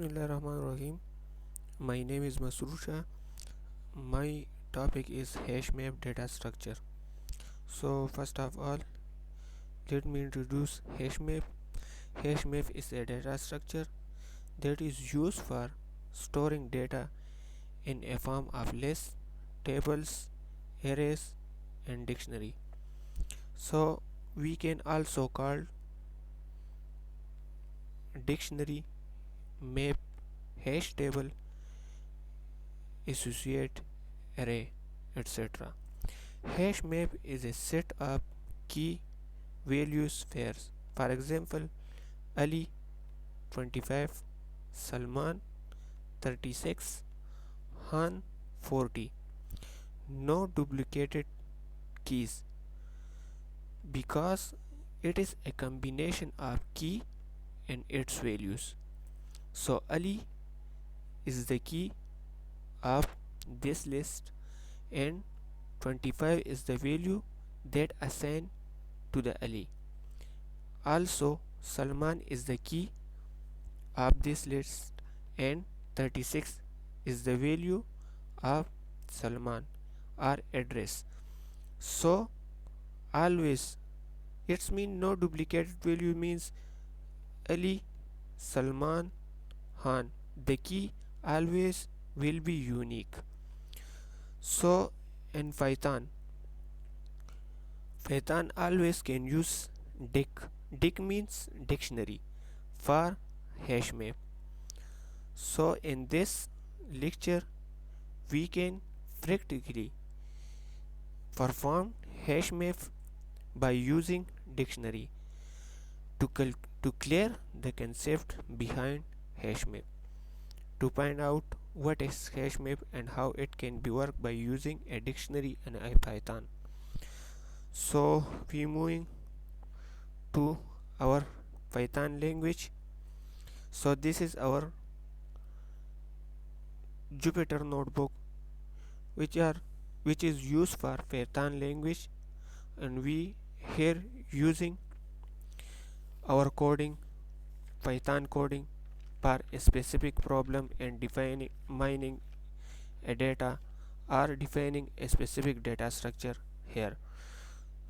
Bismillahirrahmanirrahim. My name is Masrusha. My topic is Hashmap Data Structure. So first of all, let me introduce Hashmap. Hashmap is a data structure that is used for storing data in a form of lists, tables, arrays, and dictionary. So we can also call dictionary, map, hash table, associate, array, etc. Hash map is a set of key values pairs. For example, Ali 25, Salman 36, Han 40. No duplicated keys because it is a combination of key and its values. So Ali is the key of this list and 25 is the value that assigned to the Ali. Also, Salman is the key of this list and 36 is the value of Salman or address. So, always it's mean no duplicated value means Ali, Salman, Han. The key always will be unique. So, in Python always can use dic. Dic means dictionary for hash map. So in this lecture we can practically perform hash map by using dictionary to, to clear the concept behind hash map. To find out what is hash map and how it can be worked by using a dictionary and a Python. So we moving to our Python language. So this is our Jupyter notebook which is used for Python language, and we here using our coding Python coding for a specific problem and defining a data or defining a specific data structure here.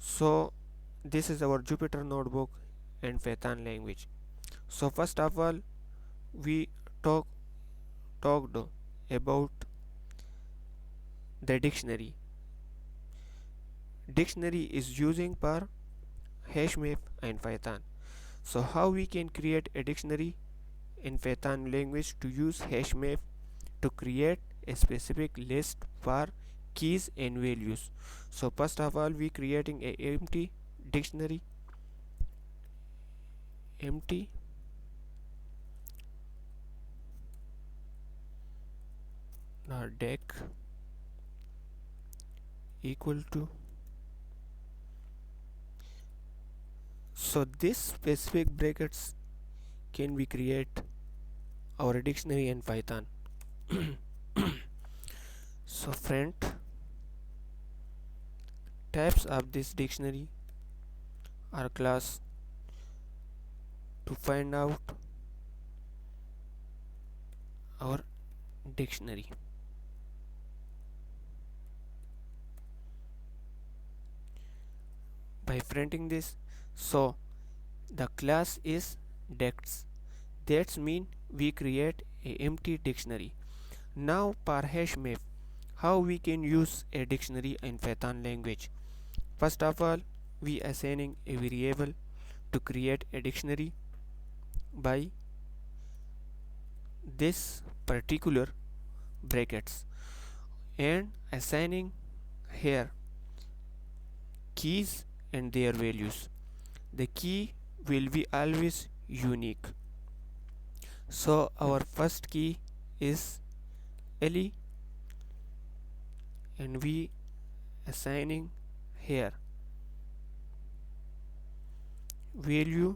So this is our Jupyter notebook and Python language. So first of all we talked about the dictionary. Dictionary is using for hashmap and Python. So how we can create a dictionary in Python language to use hashmap to create a specific list for keys and values. So first of all we creating a empty dictionary, empty deck equal to, so this specific brackets can we create our dictionary in Python. So friend, types of this dictionary are class to find out our dictionary. By printing this, so the class is dex. That's mean we create a empty dictionary. Now for hashmap, how we can use a dictionary in Python language. First of all, we assigning a variable to create a dictionary by this particular brackets and assigning here keys and their values. The key will be always unique. So our first key is Ali and we assigning here value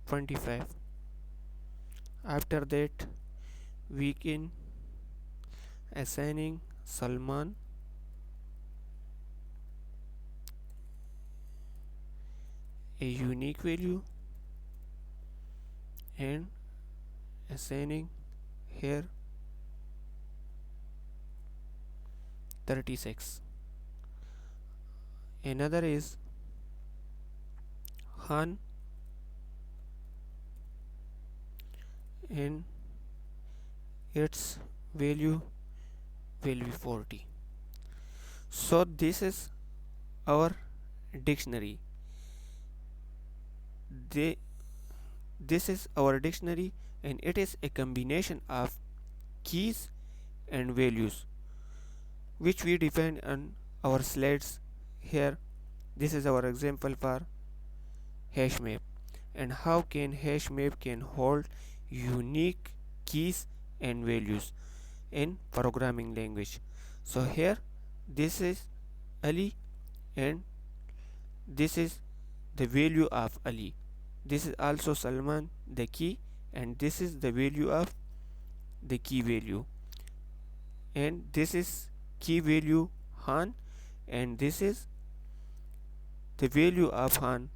25. After that we can assigning Salman a unique value and assigning here 36. Another is Han and its value will be 40. So this is our dictionary. They, this is our dictionary, and it is a combination of keys and values which we define on our slides here. This is our example for hash map, and how can hash map can hold unique keys and values in programming language. So here this is Ali, and this is the value of Ali. This is also Salman, the key, and this is the value of the key value, and this is key value Han, and this is the value of Han,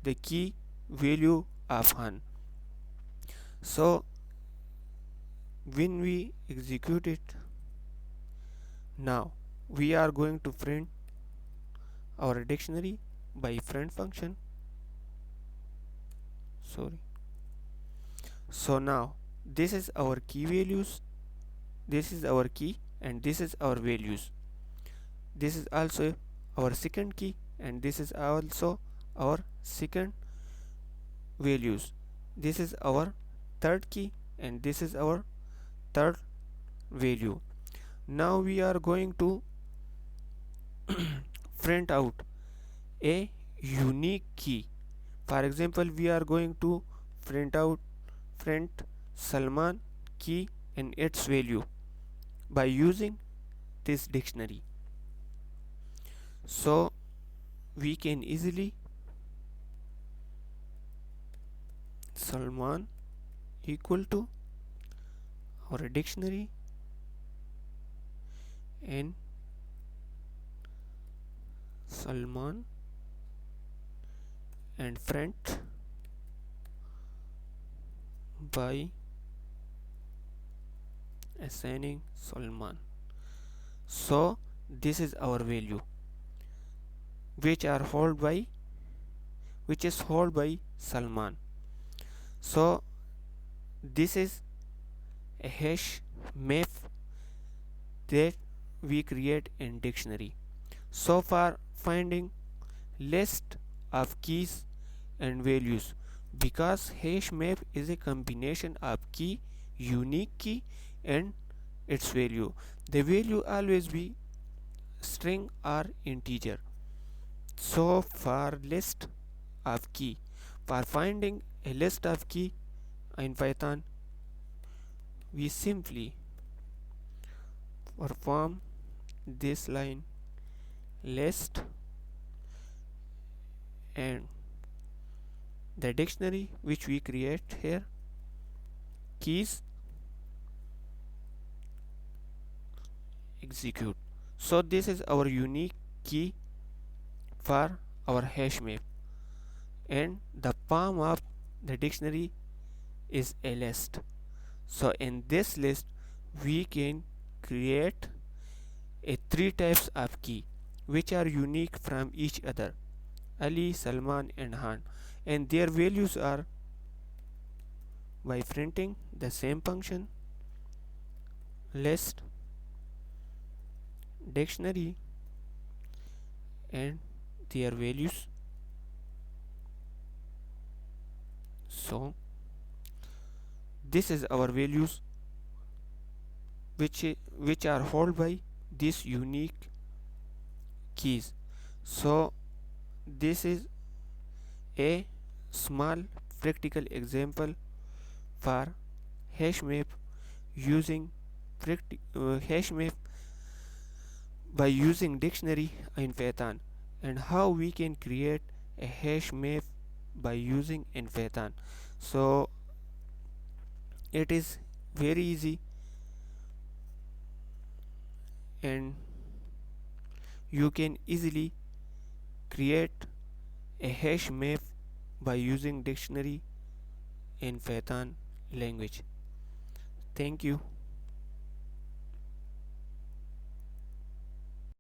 the key value of Han. So when we execute it, now we are going to print our dictionary by print function. Sorry. So now this is our key values, this is our key, and this is our values. This is also our second key, and this is also our second values. This is our third key, and this is our third value. Now we are going to print out a unique key. For example, we are going to print Salman key and its value by using this dictionary. So we can easily Salman equal to our dictionary and Salman and print by assigning Salman. So this is our value which is held by Salman. So this is a hash map that we create in dictionary. So for finding list of keys and values, because hash map is a combination of key, unique key, and its value. The value always be string or integer. So for list of key, for finding a list of key in Python, we simply perform this line list and the dictionary which we create here, keys, execute. So this is our unique key for our hash map, and the palm of the dictionary is a list. So in this list we can create a three types of key which are unique from each other: Ali, Salman, and Han, and their values are by printing the same function list dictionary and their values. So this is our values which are held by these unique keys. So this is a small practical example for hash map using hash map by using dictionary in Python, and how we can create a hash map by using in Python. So it is very easy, and you can easily create a hash map by using dictionary in Python language. Thank you.